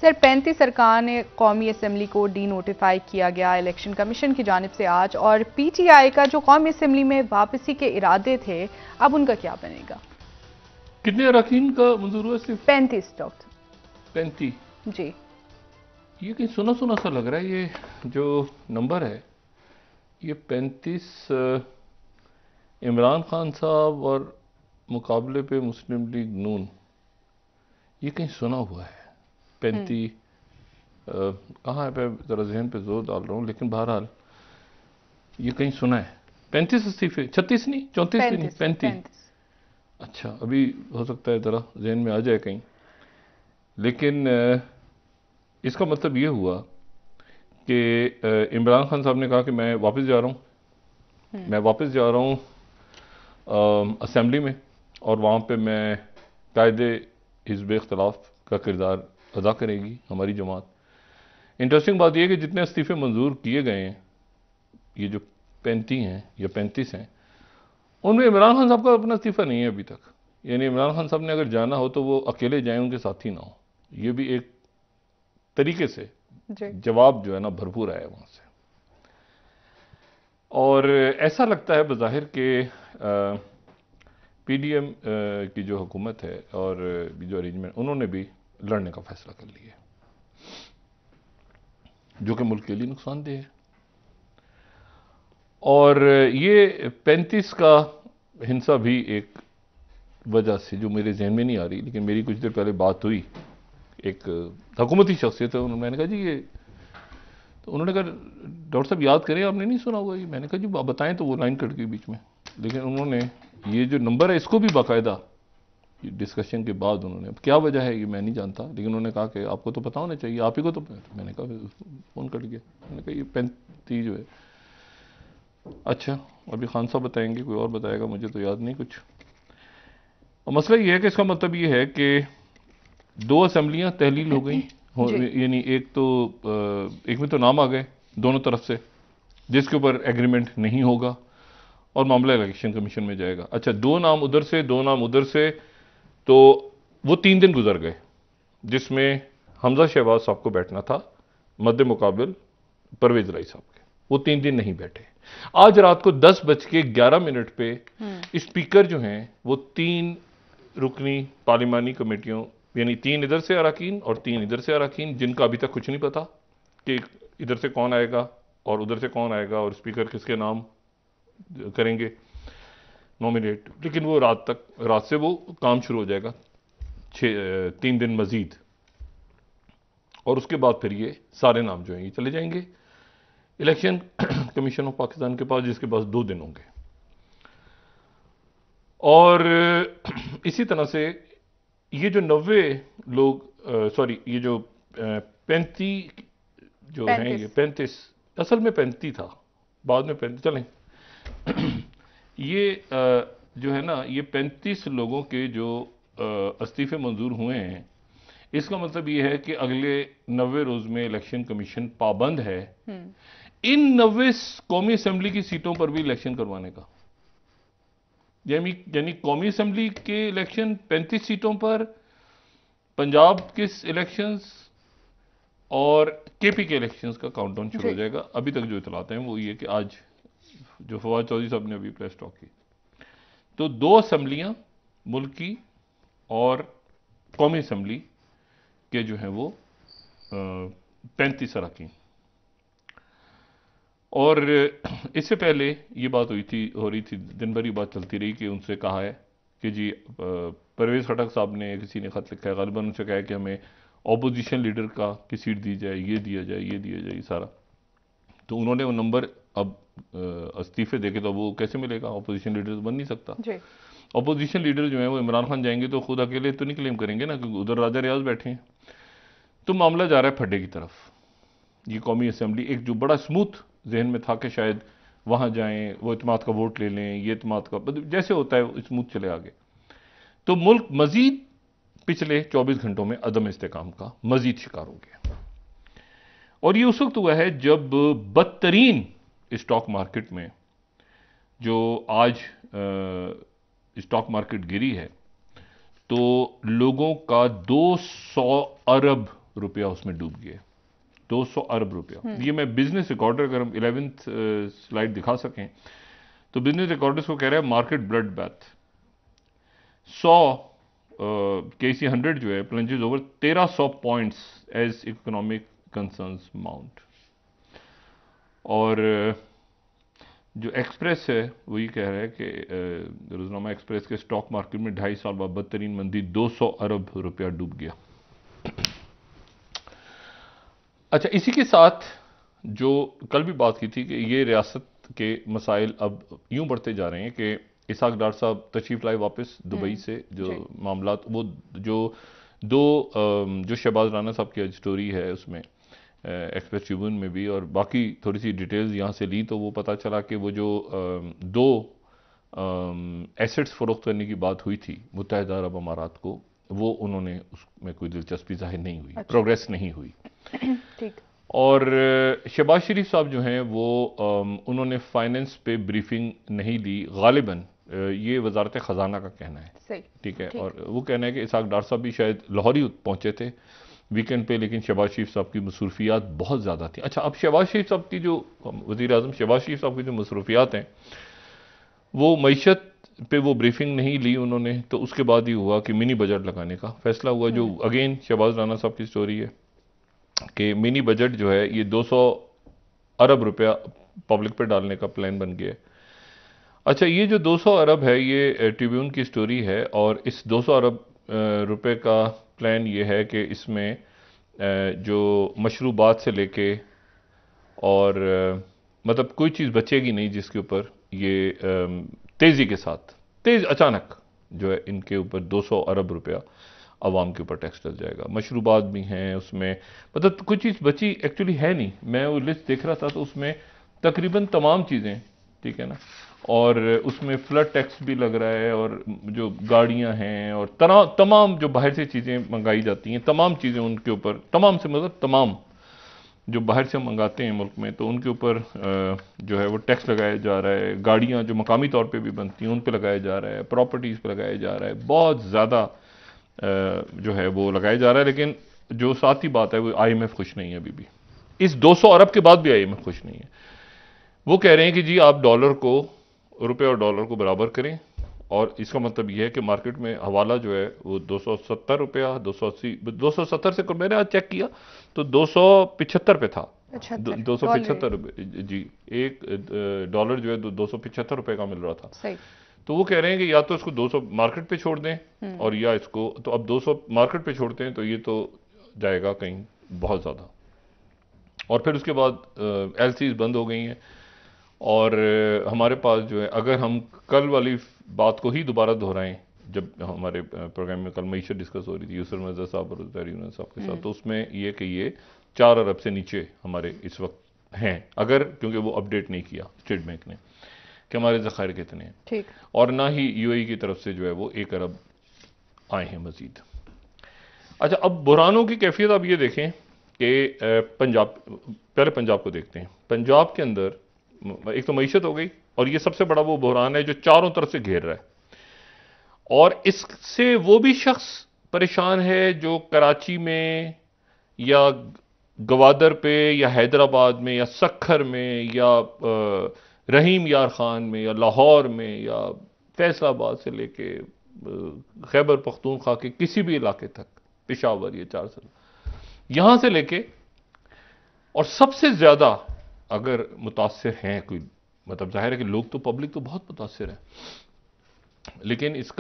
Sir 35 अरकान कौमी assembly को डी नोटिफाई किया गया इलेक्शन कमीशन की जानिब से आज, और पीटीआई का जो कौमी असम्बली में वापसी के इरादे थे अब उनका क्या बनेगा? कितने अरकान का मंजूर हुआ? सिर्फ 35 डॉक्टर। 35 जी। ये कहीं सुना सुना सा लग रहा है, ये जो नंबर है ये 35 इमरान खान साहब और मुकाबले पे मुस्लिम लीग नून, ये कहीं सुना हुआ है। 35 कहाँ है पे जरा जहन पे जोर डाल रहा हूँ, लेकिन बहरहाल ये कहीं सुना है। 35 इस्तीफे, 36 नहीं, 34 भी नहीं, 35। अच्छा, अभी हो सकता है जरा जहन में आ जाए कहीं, लेकिन इसका मतलब ये हुआ कि इमरान खान साहब ने कहा कि मैं वापस जा रहा हूँ, मैं वापस जा रहा हूँ असेंबली में, और वहाँ पे मैं कायदे हिज़्ब इख्तिलाफ का किरदार अदा करेगी हमारी जमात। इंटरेस्टिंग बात यह कि जितने इस्तीफे मंजूर किए गए हैं, ये जो 35 हैं या 35 हैं, उनमें इमरान खान साहब का अपना इस्तीफा नहीं है अभी तक। यानी इमरान खान साहब ने अगर जाना हो तो वो अकेले जाएं, उनके साथी ना हो। ये भी एक तरीके से जवाब जो है ना भरपूर आया वहां से, और ऐसा लगता है बज़ाहिर के पीडीएम की जो हुकूमत है और जो अरेंजमेंट, उन्होंने भी लड़ने का फैसला कर लिया है, जो कि मुल्क के लिए नुकसानदेह है। और ये 35 का हिंसा भी एक वजह से जो मेरे जहन में नहीं आ रही, लेकिन मेरी कुछ देर पहले बात हुई एक हुकूमती शख्सियत है, मैंने कहा जी ये, तो उन्होंने कहा डॉक्टर साहब याद करें, आपने नहीं सुना होगा ये। मैंने कहा जी आप बताएं, तो वो लाइन कट गई बीच में। लेकिन उन्होंने ये जो नंबर है इसको भी बाकायदा डिस्कशन के बाद उन्होंने, क्या वजह है ये मैं नहीं जानता, लेकिन उन्होंने कहा कि आपको तो पता होना चाहिए, आप ही को तो। मैंने कहा फोन कट गया, मैंने कहा ये 35 जो है। अच्छा, अभी खान साहब बताएंगे, कोई और बताएगा, मुझे तो याद नहीं कुछ। और मसला ये है कि इसका मतलब ये है कि 2 असेंबलियां तहलील हो गई, यानी एक में तो नाम आ गए दोनों तरफ से, जिसके ऊपर एग्रीमेंट नहीं होगा और मामला इलेक्शन कमीशन में जाएगा। अच्छा, 2 नाम उधर से, 2 नाम उधर से, तो वो 3 दिन गुजर गए, जिसमें हमजा शहबाज साहब को बैठना था मद्दे मुकाबिल परवेज लाई साहब के, वो 3 दिन नहीं बैठे। आज रात को 10:11 पे स्पीकर जो हैं वो 3 रुकनी पार्लिमानी कमेटियों, यानी 3 इधर से अरकान और 3 इधर से अरकान, जिनका अभी तक कुछ नहीं पता कि इधर से कौन आएगा और उधर से कौन आएगा और स्पीकर किसके नाम करेंगे नॉमिनेट, लेकिन वो रात से वो काम शुरू हो जाएगा 3 दिन मजीद, और उसके बाद फिर ये सारे नाम जो हैं ये चले जाएंगे इलेक्शन कमीशन ऑफ पाकिस्तान के पास, जिसके पास 2 दिन होंगे। और इसी तरह से ये जो 90 लोग, सॉरी ये जो 35 जो हैं, ये 35 असल में 35 था, बाद में 35 चलें। ये जो है ना, ये 35 लोगों के जो इस्तीफे मंजूर हुए हैं, इसका मतलब ये है कि अगले 90 रोज में इलेक्शन कमीशन पाबंद है इन 90 कौमी असेंबली की सीटों पर भी इलेक्शन करवाने का। यानी कौमी असेंबली के इलेक्शन 35 सीटों पर, पंजाब के इलेक्शंस और केपी के इलेक्शंस का काउंटडाउन शुरू हो जाएगा। अभी तक जो इतलात हैं वो ये कि आज जो फवाद चौधरी साहब ने अभी प्रेस टॉक की, तो 2 असेंबलियां मुल्क की और कौमी असेंबली के जो हैं वो 35 अरकान। और इससे पहले ये बात हो रही थी, दिन भर ये बात चलती रही कि उनसे कहा है कि जी परवेज खटक साहब ने, किसी ने खत लिखा है गालिबन, उनसे कहा है कि हमें ऑपोजिशन लीडर की सीट दी जाए, ये दिया जाए, ये दिया जाए, सारा। तो उन्होंने वो नंबर अब इस्तीफे देके, तो वो कैसे मिलेगा? ऑपोजिशन लीडर तो बन नहीं सकता। ऑपोजिशन लीडर जो है वो इमरान खान जाएंगे तो खुद अकेले तो नहीं क्लेम करेंगे ना, क्योंकि उधर राजा रियाज बैठे हैं। तो मामला जा रहा है फड्डे की तरफ। ये कौमी असेंबली एक जो बड़ा स्मूथ जहन में था कि शायद वहां जाएं, वो इत्मीनान का वोट ले लें, ये इत्मीनान का जैसे होता है स्मूथ चले आगे, तो मुल्क मजीद पिछले 24 घंटों में अदम इस्तेकाम का मजीद शिकार हो गया। और ये उस वक्त हुआ है जब बदतरीन स्टॉक मार्केट में, जो आज स्टॉक मार्केट गिरी है, तो लोगों का 200 अरब रुपया उसमें डूब गया। 200 अरब रुपया। ये मैं बिजनेस रिकॉर्डर, अगर हम 11th स्लाइड दिखा सकें तो बिजनेस रिकॉर्डर्स को कह रहा है मार्केट ब्लड बैथ। 100 KC 100 जो है plunges over 1300 points as economic concerns mount. और जो एक्सप्रेस है वो ये कह रहा है कि रोजनामा एक्सप्रेस के स्टॉक मार्केट में 2.5 साल बाद बदतरीन मंदी, 200 अरब रुपया डूब गया। अच्छा, इसी के साथ जो कल भी बात की थी कि ये रियासत के मसाइल अब यूं बढ़ते जा रहे हैं कि इसाक डार साहब तशरीफ लाए वापस दुबई से, जो मामलात वो जो शहबाज राना साहब की स्टोरी है उसमें एक्सप्रेस ट्रिब्यून में भी, और बाकी थोड़ी सी डिटेल्स यहाँ से ली तो वो पता चला कि वो जो दो एसेट्स फरोख्त करने की बात हुई थी मुत्तहिदा अरब अमारात को, वो उन्होंने उसमें कोई दिलचस्पी जाहिर नहीं हुई। अच्छा। प्रोग्रेस नहीं हुई। ठीक। और शहबाज शरीफ साहब जो हैं वो उन्होंने फाइनेंस पे ब्रीफिंग नहीं ली गालिबन, ये वजारत ख़जाना का कहना है। सही। ठीक है। और वो कहना है कि इसाक डार साहब भी शायद लाहौर ही पहुंचे थे वीकेंड पे, लेकिन शहबाज शरीफ साहब की मसरूफियात बहुत ज़्यादा थी। अच्छा, अब शहबाज शरीफ साहब की जो वज़ीर आज़म शहबाज शरीफ साहब की जो मसरूफियात हैं वो मईशत पे वो ब्रीफिंग नहीं ली उन्होंने, तो उसके बाद ही हुआ कि मिनी बजट लगाने का फैसला हुआ, जो अगेन शहबाज राना साहब की स्टोरी है कि मिनी बजट जो है ये 200 अरब रुपया पब्लिक पे डालने का प्लान बन गया। अच्छा, ये जो 200 अरब है ये ट्रिब्यून की स्टोरी है, और इस 200 अरब रुपए का प्लान ये है कि इसमें जो मशरूबात से लेके और मतलब कोई चीज़ बचेगी नहीं जिसके ऊपर ये तेज़ी के साथ अचानक जो है इनके ऊपर 200 अरब रुपया आवाम के ऊपर टैक्स डल जाएगा। मशरूबात भी हैं उसमें, मतलब कोई चीज़ बची एक्चुअली है नहीं। मैं वो लिस्ट देख रहा था तो उसमें तकरीबन तमाम चीज़ें, ठीक है ना, और उसमें फ्लड टैक्स भी लग रहा है, और जो गाड़ियां हैं और तमाम जो बाहर से चीज़ें मंगाई जाती हैं, तमाम चीज़ें उनके ऊपर, तमाम से मतलब तमाम जो बाहर से मंगाते हैं मुल्क में, तो उनके ऊपर जो है वो टैक्स लगाया जा रहा है। गाड़ियां जो मकामी तौर पे भी बनती हैं उन पे लगाया जा रहा है, प्रॉपर्टीज़ पे लगाया जा रहा है, बहुत ज़्यादा जो है वो लगाया जा रहा है। लेकिन जो साथ ही बात है वो IMF खुश नहीं है अभी भी। इस 200 अरब के बाद भी IMF खुश नहीं है। वो कह रहे हैं कि जी आप रुपए और डॉलर को बराबर करें, और इसका मतलब यह है कि मार्केट में हवाला जो है वो 270 रुपया, 280, 270 से मैंने आज चेक किया तो 275 पे था। 275 रुपये जी, एक डॉलर जो है 275 रुपए का मिल रहा था। सही। तो वो कह रहे हैं कि या तो इसको 200 मार्केट पे छोड़ दें, और या इसको, तो अब 200 मार्केट पे छोड़ते हैं तो ये तो जाएगा कहीं बहुत ज़्यादा। और फिर उसके बाद LCs बंद हो गई हैं, और हमारे पास जो है, अगर हम कल वाली बात को ही दोबारा दोहराएं, जब हमारे प्रोग्राम में कल मईशत डिस्कस हो रही थी यूसुफ मिर्जा साहब और यूनस साहब के साथ, तो उसमें ये कि ये 4 अरब से नीचे हमारे इस वक्त हैं, अगर क्योंकि वो अपडेट नहीं किया स्टेट बैंक ने कि हमारे ज़खायर कितने हैं। ठीक। और ना ही UAE की तरफ से जो है वो 1 अरब आए हैं मजीद। अच्छा, अब बुरहानों की कैफियत आप ये देखें कि पहले पंजाब को देखते हैं। पंजाब के अंदर एक तो मईशत हो गई, और ये सबसे बड़ा वो बहरान है जो चारों तरफ से घेर रहा है, और इससे वो भी शख्स परेशान है जो कराची में या गवादर पे या हैदराबाद में या सखर में या रहीम यार खान में या लाहौर में या फैसलाबाद से लेके खैबर पख्तूनख्वा के किसी भी इलाके तक, पेशावर, ये 4 यहां से लेके, और सबसे ज्यादा अगर मुतासिर हैं कोई, मतलब जाहिर है कि लोग तो, पब्लिक तो बहुत मुतासिर है, लेकिन इस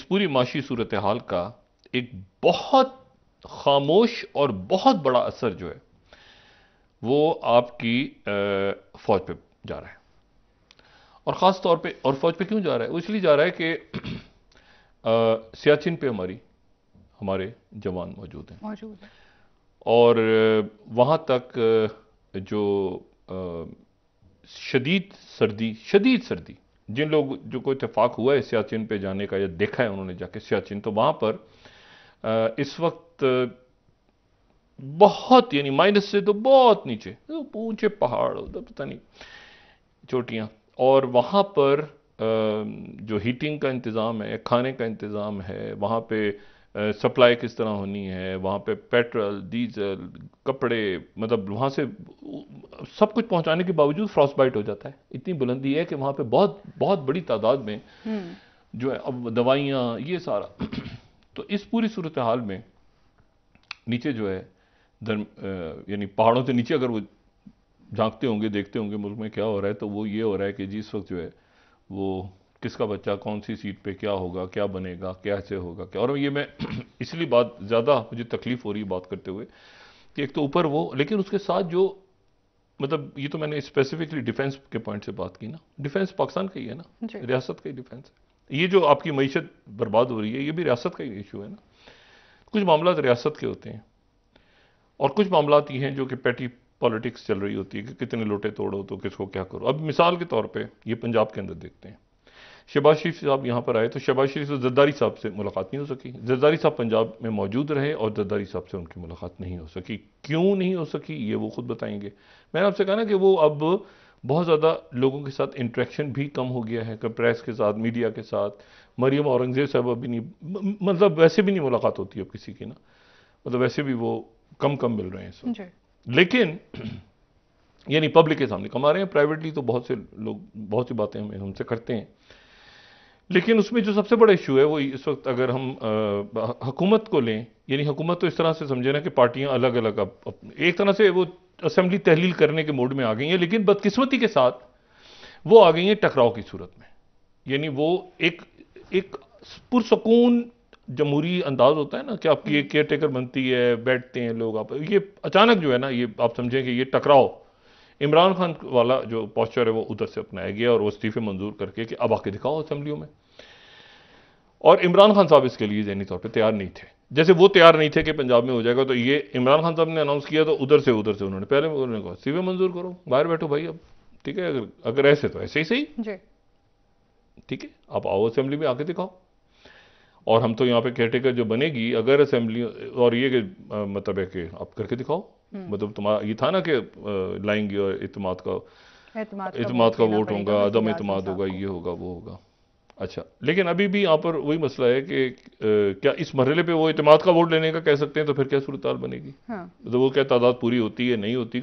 पूरी माशी सूरत हाल का एक बहुत खामोश और बहुत बड़ा असर जो है वो आपकी फौज पे जा रहा है। और ख़ास तौर पे, और फौज पे क्यों जा रहा है? वो इसलिए जा रहा है कि सियाचिन पे हमारे जवान मौजूद हैं, और वहाँ तक जो शदीद सर्दी, जिन लोग जो को इत्तेफाक हुआ है सियाचिन पे जाने का या देखा है उन्होंने जाके सियाचिन, तो वहाँ पर इस वक्त बहुत, यानी माइनस से तो बहुत नीचे, ऊंचे पहाड़, उधर पता नहीं चोटियाँ, और वहाँ पर जो हीटिंग का इंतज़ाम है, खाने का इंतज़ाम है, वहाँ पे सप्लाई किस तरह होनी है, वहाँ पे पेट्रोल, डीजल, कपड़े, मतलब वहाँ से सब कुछ पहुँचाने के बावजूद फ्रॉस्ट बाइट हो जाता है। इतनी बुलंदी है कि वहाँ पे बहुत बहुत बड़ी तादाद में जो है अब दवाइयाँ, ये सारा तो इस पूरी सूरत हाल में नीचे जो है यानी पहाड़ों से नीचे अगर वो झांकते होंगे, देखते होंगे मुल्क में क्या हो रहा है, तो वो ये हो रहा है कि जिस वक्त जो है वो किसका बच्चा कौन सी सीट पे क्या होगा, क्या बनेगा, कैसे होगा क्या। और ये मैं इसलिए बात ज़्यादा मुझे तकलीफ हो रही है बात करते हुए कि एक तो ऊपर वो, लेकिन उसके साथ जो मतलब ये तो मैंने स्पेसिफिकली डिफेंस के पॉइंट से बात की ना, डिफेंस पाकिस्तान का ही है ना, रियासत का ही डिफेंस है। ये जो आपकी मईशत बर्बाद हो रही है, ये भी रियासत का ही इशू है ना। कुछ मामला रियासत के होते हैं और कुछ मामला ये हैं जो कि पैटी पॉलिटिक्स चल रही होती है कि कितने लोटे तोड़ो तो किसको क्या करो। अब मिसाल के तौर पे ये पंजाब के अंदर देखते हैं, शहबाज शरीफ साहब यहाँ पर आए तो शहबाज शरीफ से जरदारी साहब से मुलाकात नहीं हो सकी। जरदारी साहब पंजाब में मौजूद रहे और जरदारी साहब से उनकी मुलाकात नहीं हो सकी। क्यों नहीं हो सकी ये वो खुद बताएंगे। मैंने आपसे कहा ना कि वो अब बहुत ज़्यादा लोगों के साथ इंटरेक्शन भी कम हो गया है, प्रेस के साथ, मीडिया के साथ। मरियम औरंगजेब साहब अभी नहीं, मतलब वैसे भी नहीं मुलाकात होती अब किसी की ना, मतलब वैसे भी वो कम कम मिल रहे हैं सब। लेकिन यानी पब्लिक के सामने कमा रहे हैं, प्राइवेटली तो बहुत से लोग बहुत सी बातें हमें हमसे करते हैं। लेकिन उसमें जो सबसे बड़ा इशू है वो इस वक्त अगर हम हुकूमत को लें, यानी हुकूमत तो इस तरह से समझे ना कि पार्टियां अलग अलग अब एक तरह से वो असेंबली तहलील करने के मोड में आ गई हैं, लेकिन बदकिस्मती के साथ वो आ गई हैं टकराव की सूरत में। यानी वो एक पुरसकून जमहूरी अंदाज होता है ना कि आपकी एक केयर टेकर बनती है, बैठते हैं लोग, आप ये अचानक जो है ना, ये आप समझें कि ये टकराव इमरान खान वाला जो पोस्चर है वो उधर से अपनाया गया और वो इस्तीफे मंजूर करके कि अब आके दिखाओ असेंबलियों में। और इमरान खान साहब इसके लिए ज़हनी तौर पे तैयार नहीं थे। जैसे वो तैयार नहीं थे कि पंजाब में हो जाएगा, तो ये इमरान खान साहब ने अनाउंस किया तो उधर से उन्होंने पहले उन्होंने कहा इस्तीफे मंजूर करो, बाहर बैठो भाई अब, ठीक है, अगर ऐसे तो ऐसे ही सही, ठीक है, आप आओ असेंबली में आके दिखाओ। और हम तो यहाँ पे केयरटेकर जो बनेगी अगर असेंबली, और ये कि मतलब है कि आप करके दिखाओ, मतलब तुम्हारा ये था ना कि लाएंगे और इत्मीनात का वोट होगा, अदम इत्मीनात होगा, ये होगा वो होगा। अच्छा, लेकिन अभी भी यहाँ पर वही मसला है कि क्या इस मरहले पे वो इत्मीनात का वोट लेने का कह सकते हैं, तो फिर क्या सूरत हाल बनेगी। तो वो क्या तादाद पूरी होती है नहीं होती।